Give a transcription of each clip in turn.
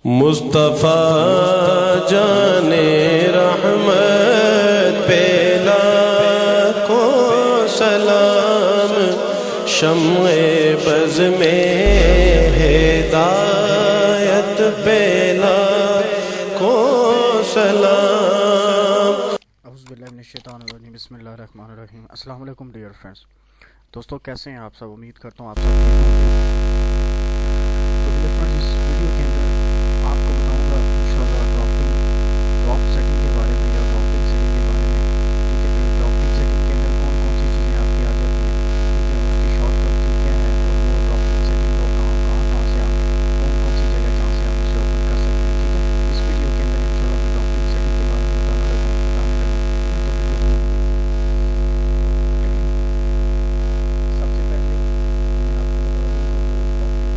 मुस्तफ़ा जाने रहमत पे लाखों सलाम, शम्ए बज़ में हिदायत पे लाखों सलाम। औज़ुबिल्लाहिमिनश्शैतानिर्रजीम, बिस्मिल्लाहिर्रहमानिर्रहीम। अस्सलाम वालेकुम डियर फ्रेंड्स। दोस्तों कैसे हैं आप सब? उम्मीद करता हूँ आप सब ठीक होंगे। तो डियर फ्रेंड्स, इस वीडियो के अंदर आपको बताऊंगा इंशाल्लाह ड्राफ्ट सेटिंग के बारे में या ड्राफ्टिंग सेटिंग के बारे में। ठीक है, फिर ड्राफ्टिंग सेटिंग के अंदर कौन कौन सी चीज़ें आपकी आ जाती हैं, ठीक है, उसकी शॉर्टकट क्या है, और वो ड्राफ्टिंग सेटिंग को कहाँ से आप कौन कौन सी जगह जहाँ से आप उसे ओपन कर सकते हैं। ठीक है, इस वीडियो के अंदर इंशाल्लाह मैं ड्राफ्टिंग सेटिंग के बारे में बताने लगा हूँ। सबसे पहले मैं आपको बता दूँ ड्राफ्टिंग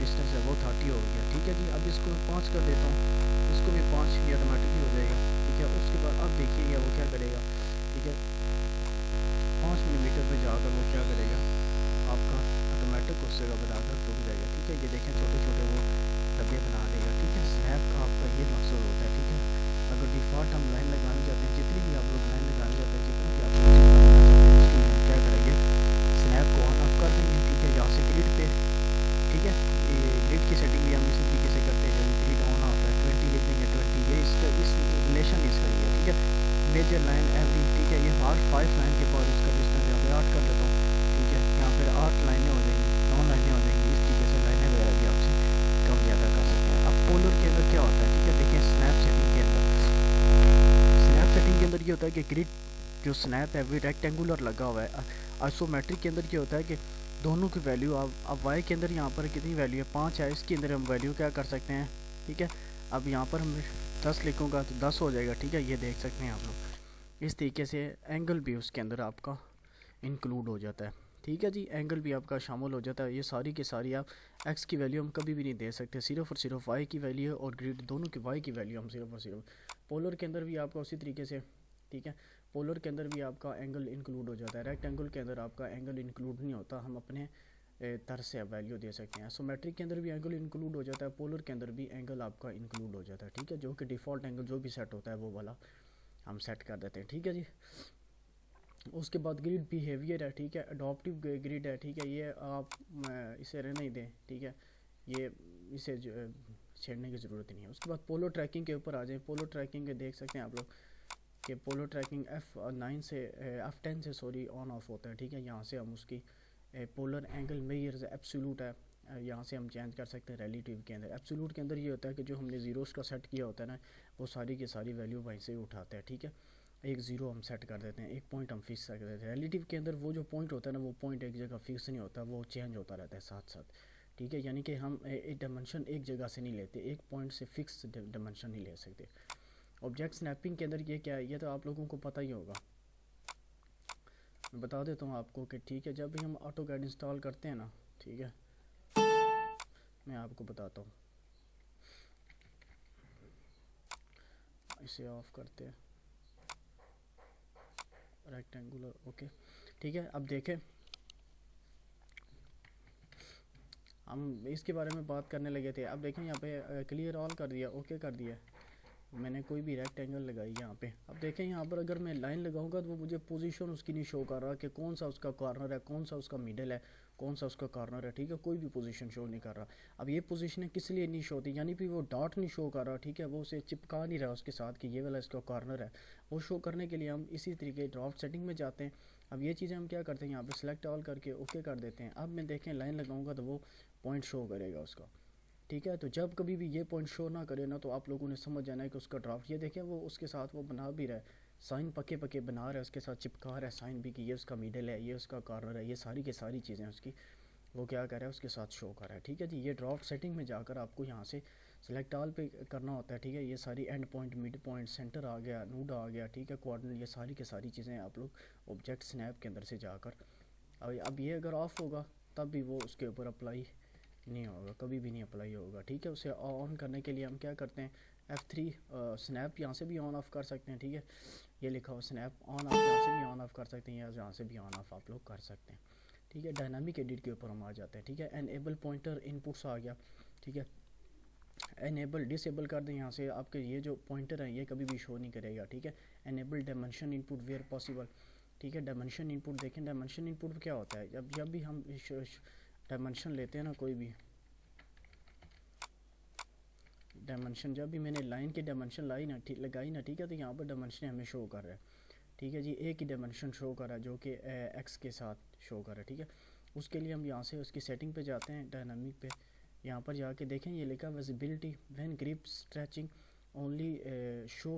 डिस्टेंस है वो 30 हो गया। ठीक है जी, अब इसको मैं 5 कर देता हूँ, इसको भी 5, ये ऑटोमेटिकली हो जाएगा। ठीक है, उसके बाद अब देखिएगा वो क्या करेगा। ठीक है, 5 मिलीमीटर पे जाकर वो क्या करेगा, आपका ऑटोमेटिक उससे बनाकर रुक जाएगा। ठीक है, ये देखें छोटे छोटे वो डब्बे बना देगा। ठीक है, स्नैप का आपका ये मकसद होता है। ठीक है, अगर डिफ़ॉल्ट हम लाइन लगाने जाते हैं, जितनी भी आप लोग लाइन लगाने जाते हैं, जितना भी आप लोग चीज़ बनाना चाहते हैं, उसके लिए हम क्या करेंगे, स्नैप को ऑन ऑफ कर देंगे। ठीक है, यहाँ से ग्रिड पे, ठीक है, ये ग्रिड की सेटिंग भी हम इसी तरीके से करते हैं। जब ग्रिड ऑन ऑफ है 20 लिख देंगे, 20 ये इसका इस रिलेशन इसका ही है। ठीक है, मेजर लाइन एवरी, ठीक है, ये हर 5 लाइन के बाद उसका डिस्टेंस यहाँ पे 8 कर देता हूँ। ठीक है, यहाँ पर 8 लाइनें हो जाएंगी, 9 लाइनें हो जाएंगी। इस तरीके से लाइनें वगैरह भी आपसे कम ज़्यादा कर सकते हैं। अब पोलर के अंदर क्या होता है, ठीक है, देखिए स्नैप सेटिंग के अंदर, स्नैप सेटिंग के अंदर ये होता है कि ग्रिड जो स्नैप है वो रेक्टेंगुलर लगा हुआ है। आइसोमेट्रिक के अंदर क्या होता है कि दोनों की वैल्यू अब वाई के अंदर यहाँ पर कितनी वैल्यू है, 5 है, इसके अंदर हम वैल्यू क्या कर सकते हैं। ठीक है, अब यहाँ पर हम 10 लिखूँगा तो 10 हो जाएगा। ठीक है, ये देख सकते हैं आप लोग। इस तरीके से एंगल भी उसके अंदर आपका इंक्लूड हो जाता है। ठीक है जी, एंगल भी आपका शामिल हो जाता है। ये सारी की सारी आप एक्स की वैल्यू हम कभी भी नहीं दे सकते, सिर्फ और सिर्फ वाई की वैल्यू है, और ग्रिड दोनों की वाई की वैल्यू हम सिर्फ और सिर्फ। पोलर के अंदर भी आपका उसी तरीके से, ठीक है, पोलर के अंदर भी आपका एंगल इंक्लूड हो जाता है। रेक्टेंगल के अंदर आपका एंगल इंक्लूड नहीं होता, हम अपने तरह से वैल्यू दे सकते हैं। सोमेट्रिक के अंदर भी एंगल इंक्लूड हो जाता है, पोलर के अंदर भी एंगल आपका इंक्लूड हो जाता है। ठीक है, जो कि डिफ़ॉल्ट एंगल जो भी सेट होता है वो वाला हम सेट कर देते हैं। ठीक है जी, उसके बाद ग्रिड बिहेवियर है। ठीक है, अडॉप्टिव ग्रिड है। ठीक है, ये आप इसे रहने ही दें। ठीक है, ये इसे छेड़ने की ज़रूरत नहीं है। उसके बाद पोलो ट्रैकिंग के ऊपर आ जाए। पोलो ट्रैकिंग के देख सकते हैं आप लोग कि पोलो ट्रैकिंग F9 से F10 से सॉरी ऑन ऑफ होता है। ठीक है, यहाँ से हम उसकी पोलर एंगल मेजर्स एब्सोल्यूट है, यहाँ से हम चेंज कर सकते हैं। रिलेटिव के अंदर एब्सोल्यूट के अंदर ये होता है कि जो हमने ज़ीरोस का सेट किया होता है ना, वो सारी की सारी वैल्यू वहीं से उठाते हैं। ठीक है, एक ज़ीरो हम सेट कर देते हैं, एक पॉइंट हम फिक्स कर देते हैं। रिलेटिव के अंदर वो जो पॉइंट होता है ना, वो पॉइंट एक जगह फिक्स नहीं होता, वो चेंज होता रहता है साथ साथ। ठीक है, यानी कि हम एक डायमेंशन एक जगह से नहीं लेते, एक पॉइंट से फिक्स डायमेंशन नहीं ले सकते। ऑब्जेक्ट स्नैपिंग के अंदर ये क्या है, ये तो आप लोगों को पता ही होगा, मैं बता देता हूँ आपको कि ठीक है, जब भी हम ऑटोकैड इंस्टॉल करते हैं ना, ठीक है, मैं आपको बताता हूँ। इसे ऑफ करते हैं, रेक्टेंगुलर, ओके। ठीक है, अब देखें, हम इसके बारे में बात करने लगे थे। अब देखें यहाँ पे क्लियर ऑल कर दिया, ओके कर दिया, मैंने कोई भी रेक्टेंगल लगाई यहाँ पे। अब देखें यहाँ पर अगर मैं लाइन लगाऊंगा तो वो मुझे पोजीशन उसकी नहीं शो कर रहा कि कौन सा उसका कॉर्नर है, कौन सा उसका मिडल है, कौन सा उसका कॉर्नर है। ठीक है, कोई भी पोजीशन शो नहीं कर रहा। अब ये पोजीशन किस लिए नहीं शो होती, यानी कि वो डॉट नहीं शो कर रहा। ठीक है, वो उसे चिपका नहीं रहा उसके साथ कि ये वाला इसका कॉर्नर है। वो शो करने के लिए हम इसी तरीके ड्राफ्ट सेटिंग में जाते हैं। अब ये चीज़ें हम क्या करते हैं, यहाँ पर सिलेक्ट ऑल करके ओके कर देते हैं। अब मैं देखें लाइन लगाऊँगा तो वो पॉइंट शो करेगा उसका। ठीक है, तो जब कभी भी ये पॉइंट शो ना करे ना, तो आप लोगों ने समझ जाना है कि उसका ड्राफ्ट, ये देखें वो उसके साथ वो बना भी रहा है, साइन पके पके बना रहा है, उसके साथ चिपका रहा है साइन भी कि ये उसका मिडल है, ये उसका कॉर्नर है, ये सारी की सारी चीज़ें उसकी वो क्या कर रहा है उसके साथ शो कर रहा है। ठीक है जी, ये ड्राफ्ट सेटिंग में जाकर आपको यहाँ से सिलेक्ट ऑल पे करना होता है। ठीक है, ये सारी end point, mid point, centre आ गया, नूड आ गया, ठीक है, कोऑर्डिनेट, ये सारी की सारी चीज़ें आप लोग ऑब्जेक्ट स्नैप के अंदर से जाकर, अब ये अगर ऑफ होगा तब भी वो उसके ऊपर अप्लाई नहीं होगा, कभी भी नहीं अप्लाई होगा। ठीक है, उसे ऑन करने के लिए हम क्या करते हैं, F3 स्नैप यहाँ से भी ऑन ऑफ कर सकते हैं। ठीक है, ये लिखा हुआ स्नैप ऑन, आप यहाँ से भी ऑन ऑफ कर सकते हैं, या यहाँ से भी ऑन ऑफ आप लोग कर सकते हैं। ठीक है, डायनामिक एडिट के ऊपर हम आ जाते हैं। ठीक है, एनेबल पॉइंटर इनपुट्स आ गया। ठीक है, एनेबल डिसेबल कर दें, यहाँ से आपके ये जो पॉइंटर है ये कभी भी शो नहीं करेगा। ठीक है, enable dimension input where possible. ठीक है, डायमेंशन इनपुट देखें, डायमेंशन इनपुट क्या होता है, जब भी हम डायमेंशन लेते हैं ना, कोई भी डायमेंशन, जब भी मैंने लाइन की डायमेंशन लगाई ना, ठीक है, तो यहाँ पर डायमेंशन हमें शो कर रहा है। ठीक है जी, एक ही डायमेंशन शो कर रहा है जो कि एक्स के साथ शो कर रहा है। ठीक है, उसके लिए हम यहाँ से उसकी सेटिंग पे जाते हैं, डायनामिक पे, यहाँ पर जाके देखें ये लिखा visibility when grip stretching only show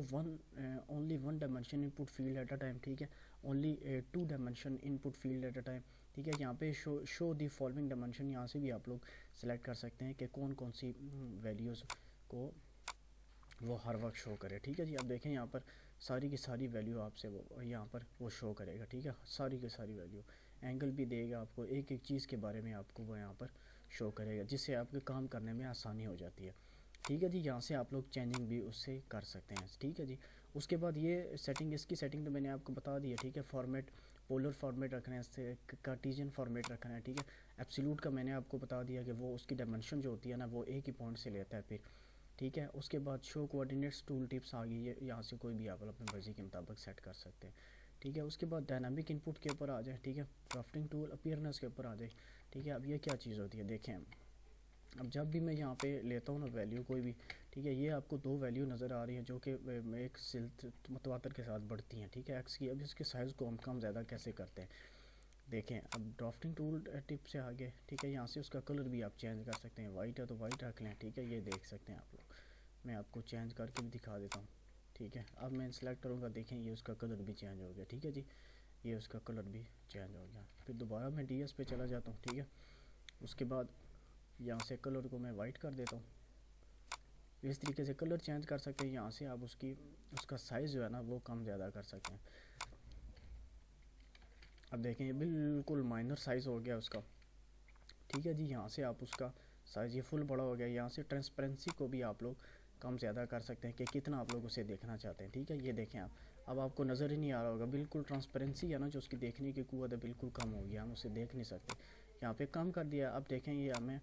only one dimension input field at a time. ठीक है, only 2 dimension input field at a time. ठीक है, यहाँ पे शो दी फॉलोइंग डायमेंशन, यहाँ से भी आप लोग सेलेक्ट कर सकते हैं कि कौन कौन सी वैल्यूज़ को वो हर वक्त शो करे। ठीक है जी, अब देखें यहाँ पर सारी की सारी वैल्यू आपसे वो यहाँ पर वो शो करेगा। ठीक है, सारी की सारी वैल्यू, एंगल भी देगा आपको, एक एक चीज़ के बारे में आपको वो यहाँ पर शो करेगा, जिससे आपके काम करने में आसानी हो जाती है। ठीक है जी, यहाँ से आप लोग चेंजिंग भी उससे कर सकते हैं। ठीक है जी, उसके बाद ये सेटिंग, इसकी सेटिंग तो मैंने आपको बता दी है। ठीक है, फॉर्मेट पोलर फॉर्मेट रखना है, इससे कार्टेशियन फॉर्मेट रखना है। ठीक है, एब्सोल्यूट का मैंने आपको बता दिया कि वो उसकी डायमेंशन जो होती है ना वो एक ही पॉइंट से लेता है फिर। ठीक है, उसके बाद शो कोऑर्डिनेट्स टूल टिप्स आ गई है, यहाँ से कोई भी आप अपनी मर्ज़ी के मुताबिक सेट कर सकते हैं। ठीक है, उसके बाद डायनामिक इनपुट के ऊपर आ जाए। ठीक है, ड्राफ्टिंग टूल अपीयरेंस के ऊपर आ जाए। ठीक है, अब ये क्या चीज़ होती है देखें, अब जब भी मैं यहाँ पे लेता हूँ ना वैल्यू कोई भी, ठीक है, ये आपको दो वैल्यू नज़र आ रही हैं जो कि एक मुतवातर के साथ बढ़ती हैं। ठीक है, एक्स की। अब इसके साइज़ को हम कम ज़्यादा कैसे करते हैं देखें। अब ड्राफ्टिंग टूल टिप से आगे, ठीक है, यहाँ से उसका कलर भी आप चेंज कर सकते हैं। वाइट है तो वाइट रख लें। ठीक है, ये देख सकते हैं आप लोग, मैं आपको चेंज करके भी दिखा देता हूँ। ठीक है, अब मैं सेलेक्ट करूँगा, देखें ये उसका कलर भी चेंज हो गया। ठीक है जी, ये उसका कलर भी चेंज हो गया। फिर दोबारा मैं DS पे चला जाता हूँ। ठीक है, उसके बाद यहाँ से कलर को मैं वाइट कर देता हूँ। इस तरीके से कलर चेंज कर सकते हैं। यहाँ से आप उसका साइज़ जो है ना वो कम ज़्यादा कर सकते हैं। अब देखें ये बिल्कुल माइनर साइज़ हो गया उसका। ठीक है जी, यहाँ से आप उसका साइज़ ये फुल बड़ा हो गया। यहाँ से ट्रांसपेरेंसी को भी आप लोग कम ज़्यादा कर सकते हैं कि कितना आप लोग उसे देखना चाहते हैं। ठीक है, ये देखें आप, अब आपको नज़र ही नहीं आ रहा होगा, बिल्कुल ट्रांसपेरेंसी है ना जो उसकी देखने की क़ुव्वत है बिल्कुल कम हो गया, हम उसे देख नहीं सकते। यहाँ पे कम कर दिया। अब देखें ये हमें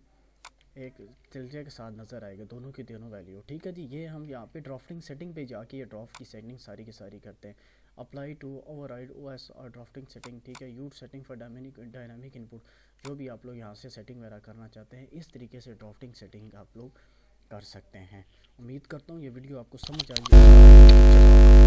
एक तिलचे के साथ नज़र आएगा दोनों की दोनों वैल्यू। ठीक है जी, ये हम यहाँ पे ड्राफ्टिंग सेटिंग पे जाके ये ड्राफ्ट की सेटिंग सारी की सारी करते हैं। अप्लाई टू ओवरराइड OS और ड्राफ्टिंग सेटिंग। ठीक है, use setting for dynamic input, जो भी आप लोग यहाँ से सेटिंग वगैरह करना चाहते हैं इस तरीके से ड्राफ्टिंग सेटिंग आप लोग कर सकते हैं। उम्मीद करता हूँ ये वीडियो आपको समझ आ गई।